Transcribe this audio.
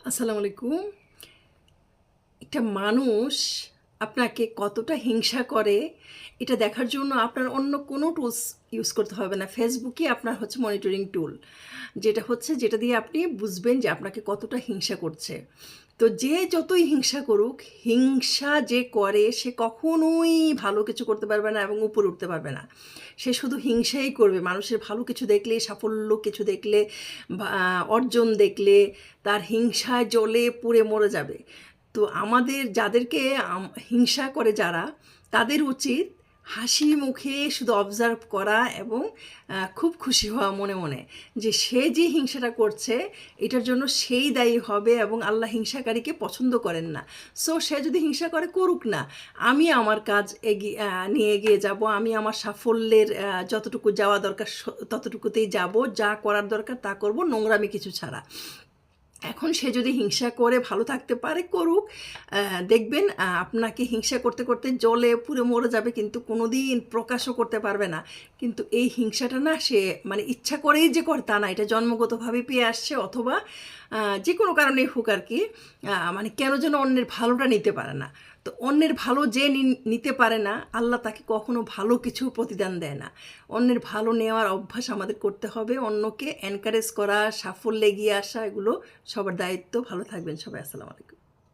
আসসালামু আলাইকুম। একটা মানুষ আপনাকে কতটা হিংসা করে এটা দেখার জন্য আপনার অন্য কোনো টুলস ইউজ করতে হবে না। ফেসবুকই আপনার হচ্ছে মনিটরিং টুল। যেটা দিয়ে আপনি বুঝবেন যে আপনাকে কতটা হিংসা করছে। তো যে যতই হিংসা করুক, হিংসা যে করে সে কখনোই ভালো কিছু করতে পারবে না এবং উপরে উঠতে পারবে না। সে শুধু হিংসাই করবে। মানুষের ভালো কিছু দেখলে, সাফল্য কিছু দেখলে, বা অর্জন দেখলে তার হিংসায় জ্বলে পুড়ে মরে যাবে। তো আমাদের যাদেরকে হিংসা করে যারা, তাদের উচিত হাসি মুখে শুধু অবজার্ভ করা এবং খুব খুশি হওয়া মনে মনে যে সে যে হিংসাটা করছে এটার জন্য সেই দায়ী হবে এবং আল্লাহ হিংসাকারীকে পছন্দ করেন না। সো সে যদি হিংসা করে, করুক না। আমি আমার কাজ নিয়ে এগিয়ে যাব। আমি আমার সাফল্যের যতটুকু যাওয়া দরকার ততটুকুতেই যাব। যা করার দরকার তা করব, নোংরামি কিছু ছাড়া। এখন সে যদি হিংসা করে ভালো থাকতে পারে, করুক। দেখবেন আপনাকে হিংসা করতে করতে জ্বলে পুড়ে মরে যাবে, কিন্তু কোনো দিন প্রকাশও করতে পারবে না। কিন্তু এই হিংসাটা না সে মানে ইচ্ছা করেই যে করে তা না, এটা জন্মগতভাবে পেয়ে আসছে, অথবা যে কোনো কারণেই হোক আর কি। মানে কেন যেন অন্যের ভালোটা নিতে পারে না। তো অন্যের ভালো যে নিতে পারে না, আল্লাহ তাকে কখনো ভালো কিছু প্রতিদান দেয় না। অন্যের ভালো নেওয়ার অভ্যাস আমাদের করতে হবে, অন্যকে এনকারেজ করা, সাফল্যে এগিয়ে আসা, এগুলো সবার দায়িত্ব। ভালো থাকবেন সবাই। আসসালামু আলাইকুম।